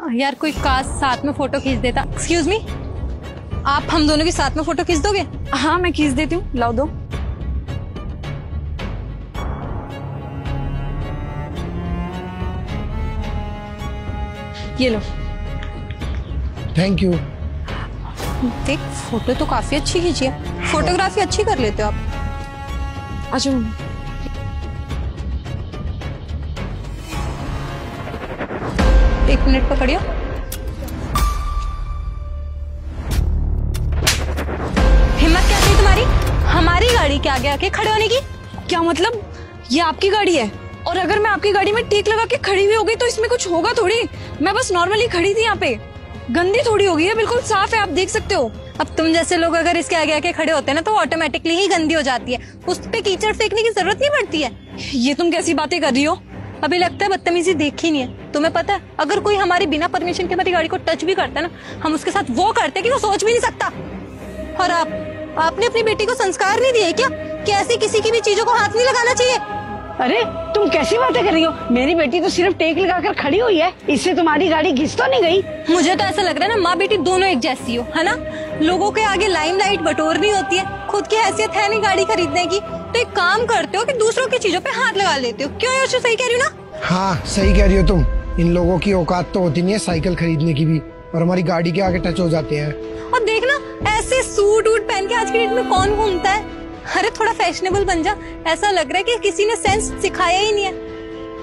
यार कोई काश साथ में फोटो खींच देता। एक्सक्यूज मी, आप हम दोनों की साथ में फोटो खींच दोगे? हाँ मैं खींच देती हूँ, लाओ दो। ये लो। Thank you. देख फोटो तो काफी अच्छी खींची है, फोटोग्राफी अच्छी कर लेते हो आप। अच्छा एक मिनट पकड़ियो। हिम्मत क्या थी तुम्हारी हमारी गाड़ी के आगे आके खड़े होने की? क्या मतलब? ये आपकी गाड़ी है और अगर मैं आपकी गाड़ी में टीक लगा के खड़ी हुई होगी तो इसमें कुछ होगा थोड़ी। मैं बस नॉर्मली खड़ी थी यहाँ पे, गंदी थोड़ी होगी है, बिल्कुल साफ है, आप देख सकते हो। अब तुम जैसे लोग अगर इसके आगे आके खड़े होते हैं ना तो ऑटोमेटिकली ही गंदी हो जाती है, उस पे कीचड़ फेंकने की जरूरत नहीं पड़ती है। ये तुम कैसी बातें कर रही हो? अभी लगता है बदतमीजी देखी नहीं है। तुम्हें पता है अगर कोई हमारी बिना परमिशन के हमारी गाड़ी को टच भी करता है ना, हम उसके साथ वो करते कि वो सोच भी नहीं सकता। और आपने अपनी बेटी को संस्कार नहीं दिए क्या कि ऐसी किसी की भी चीजों को हाथ नहीं लगाना चाहिए? अरे तुम कैसी बातें कर रही हो? मेरी बेटी तो सिर्फ टेक लगाकर खड़ी हुई है, इससे तुम्हारी गाड़ी घिस तो नहीं गई? मुझे तो ऐसा लग रहा है ना माँ बेटी दोनों एक जैसी हो, है ना? लोगों के आगे लाइमलाइट बटोरनी होती है, खुद की हैसियत है नहीं गाड़ी खरीदने की, तो एक काम करते हो कि दूसरों की चीजों पे हाथ लगा लेते हो। क्यों यार, सही कह रही हो ना? हाँ सही कह रही हो तुम। इन लोगों की औकात तो होती नहीं है साइकिल खरीदने की भी, और हमारी गाड़ी के आगे टच हो जाते हैं। और देखना ऐसे सूट वूट पहन के आज की डेट में कौन घूमता है? अरे थोड़ा फैशनेबल बन जा। ऐसा लग रहा है कि किसी ने सेंस सिखाया ही नहीं है।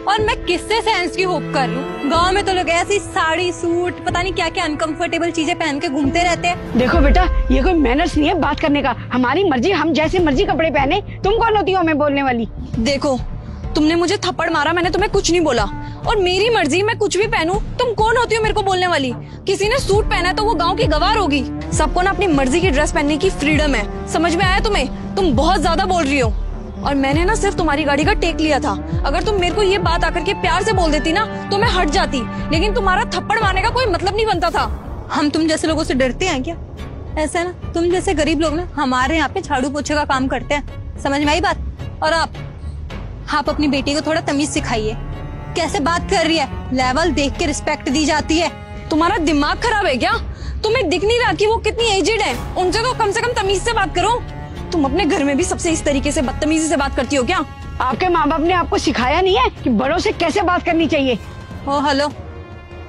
और मैं किससे सेंस की होप कर लूं? गांव में तो लोग ऐसी साड़ी सूट पता नहीं क्या क्या अनकंफर्टेबल चीजें पहन के घूमते रहते हैं। देखो बेटा, ये कोई मैनर्स नहीं है बात करने का। हमारी मर्जी, हम जैसे मर्जी कपड़े पहने। तुम कौन होती हो हमें बोलने वाली? देखो तुमने मुझे थप्पड़ मारा, मैंने तुम्हें कुछ नहीं बोला, और मेरी मर्जी मैं कुछ भी पहनूं। तुम कौन होती हो मेरे को बोलने वाली? किसी ने सूट पहना है तो वो गांव की गवार होगी। सबको ना अपनी मर्जी की ड्रेस पहनने की फ्रीडम है, समझ में आया तुम्हें? तुम बहुत ज्यादा बोल रही हो। और मैंने ना सिर्फ तुम्हारी गाड़ी का टेक लिया था। अगर तुम मेरे को ये बात आकर के प्यार से बोल देती ना तो मैं हट जाती, लेकिन तुम्हारा थप्पड़ मारने का कोई मतलब नहीं बनता था। हम तुम जैसे लोगों से डरते हैं क्या? ऐसा है ना, तुम जैसे गरीब लोग ना हमारे यहाँ पे झाड़ू पोछे का काम करते हैं, समझ में आई बात? और आप अपनी बेटी को थोड़ा तमीज सिखाइए। कैसे बात कर रही है, लेवल देख के रिस्पेक्ट दी जाती है। तुम्हारा दिमाग खराब है क्या? तुम्हें दिख नहीं रहा कि वो कितनी एजेड है? उनसे तो कम से कम तमीज से बात करो। तुम अपने घर में भी सबसे इस तरीके से बदतमीजी से बात करती हो क्या? आपके माँ बाप ने आपको सिखाया नहीं है कि बड़ों से कैसे बात करनी चाहिए? ओ हेलो,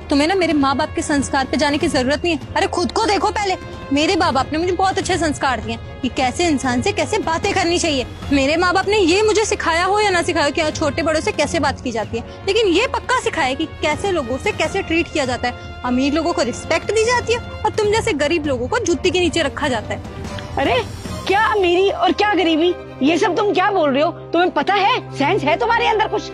तुम्हें ना मेरे माँ बाप के संस्कार पे जाने की जरूरत नहीं है। अरे खुद को देखो पहले। मेरे माँ बाप ने मुझे बहुत अच्छे संस्कार दिए कि कैसे इंसान से कैसे बातें करनी चाहिए। मेरे माँ बाप ने ये मुझे सिखाया हो या ना सिखाया कि छोटे बड़ों से कैसे बात की जाती है, लेकिन ये पक्का सिखाया कि कैसे लोगों से कैसे ट्रीट किया जाता है। अमीर लोगों को रिस्पेक्ट दी जाती है और तुम जैसे गरीब लोगों को जुत्ती के नीचे रखा जाता है। अरे क्या अमीरी और क्या गरीबी, ये सब तुम क्या बोल रहे हो? तुम्हें पता है, सेंस है तुम्हारे अंदर कुछ?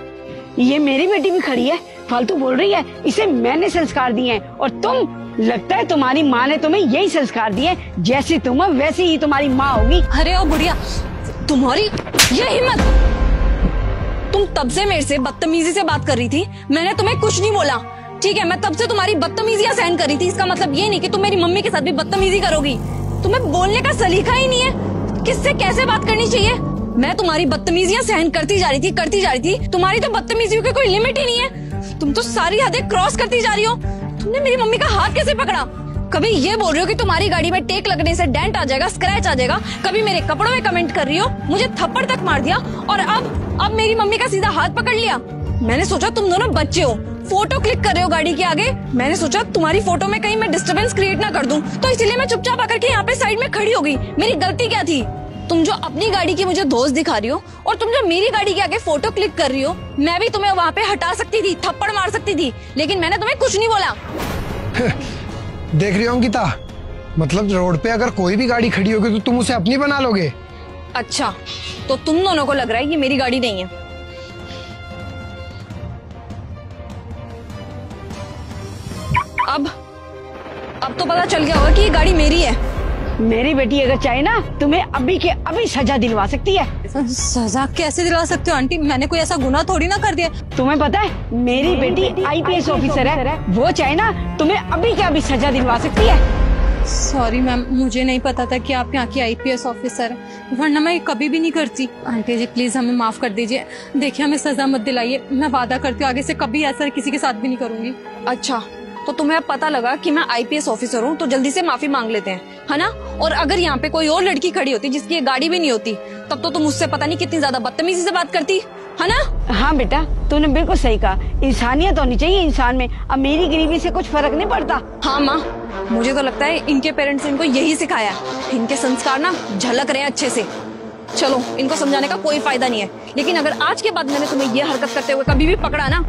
ये मेरी बेटी भी खड़ी है, फालतू बोल रही है। इसे मैंने संस्कार दिए हैं और तुम, लगता है तुम्हारी माँ ने तुम्हें यही संस्कार दिए। जैसी तुम हो वैसी ही तुम्हारी माँ होगी। अरे ओ बुढ़िया, तुम्हारी ये हिम्मत! तुम तब से मेरे से बदतमीजी से बात कर रही थी, मैंने तुम्हें कुछ नहीं बोला, ठीक है? मैं तब से तुम्हारी बदतमीजियां सहन कर रही थी, इसका मतलब ये नहीं कि तुम मेरी मम्मी के साथ भी बदतमीजी करोगी। तुम्हें बोलने का सलीका ही नहीं है, किससे कैसे बात करनी चाहिए। मैं तुम्हारी बदतमीजियां सहन करती जा रही थी। तुम्हारी तो बदतमीजियों की कोई लिमिट ही नहीं है। तुम तो सारी हदें क्रॉस करती जा रही हो। तुमने मेरी मम्मी का हाथ कैसे पकड़ा? कभी ये बोल रही हो कि तुम्हारी गाड़ी में टेक लगने से डेंट आ जाएगा, स्क्रैच आ जाएगा, कभी मेरे कपड़ों में कमेंट कर रही हो, मुझे थप्पड़ तक मार दिया, और अब मेरी मम्मी का सीधा हाथ पकड़ लिया। मैंने सोचा तुम दोनों बच्चे हो, फोटो क्लिक कर रहे हो गाड़ी के आगे। मैंने सोचा तुम्हारी फोटो में कहीं मैं डिस्टर्बेंस क्रिएट ना कर दूं, तो इसलिए मैं चुपचाप आकर के यहाँ पे साइड में खड़ी हो गई। मेरी गलती क्या थी? तुम जो अपनी गाड़ी की मुझे दोस्त दिखा रही हो और तुम जो मेरी गाड़ी के आगे फोटो क्लिक कर रही हो, मैं भी तुम्हें वहाँ पे हटा सकती थी, थप्पड़ मार सकती थी, लेकिन मैंने तुम्हें कुछ नहीं बोला। देख रही हो अंकिता, मतलब रोड पे अगर कोई भी गाड़ी खड़ी होगी तो तुम उसे अपनी बना लोगे? अच्छा, तो तुम दोनों को लग रहा है ये मेरी गाड़ी नहीं है। अब तो पता चल गया होगा कि ये गाड़ी मेरी है। मेरी बेटी अगर चाहे ना तुम्हें अभी के अभी सजा दिलवा सकती है। सजा कैसे दिलवा सकते हो आंटी? मैंने कोई ऐसा गुनाह थोड़ी ना कर दिया। तुम्हें पता है मेरी बेटी IPS ऑफिसर है, वो चाहे ना तुम्हें अभी के अभी सजा दिलवा सकती है। सॉरी मैम, मुझे नहीं पता था कि आप यहाँ की IPS ऑफिसर हैं, वरना मैं कभी भी नहीं करती। आंटी जी प्लीज हमें माफ कर दीजिए, देखिए हमें सजा मत दिलाइए। मैं वादा करती हूँ आगे से कभी ऐसा किसी के साथ भी नहीं करूंगी। अच्छा, तो तुम्हें अब पता लगा कि मैं आईपीएस ऑफिसर हूँ, तो जल्दी से माफी मांग लेते हैं, है ना? और अगर यहाँ पे कोई और लड़की खड़ी होती जिसकी ये गाड़ी भी नहीं होती, तब तो तुम मुझसे पता नहीं कितनी ज्यादा बदतमीजी से बात करती, है ना? हाँ बेटा, तूने बिल्कुल सही कहा। इंसानियत होनी चाहिए इंसान में। अब मेरी गरीबी से कुछ फर्क नहीं पड़ता। हाँ माँ, मुझे तो लगता है इनके पेरेंट्स ने इनको यही सिखाया। इनके संस्कार ना झलक रहे हैं अच्छे से। चलो, इनको समझाने का कोई फायदा नहीं है, लेकिन अगर आज के बाद मैंने तुम्हें ये हरकत करते हुए कभी भी पकड़ा ना,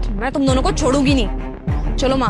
तो मैं तुम दोनों को छोड़ूंगी नहीं। चलो माँ,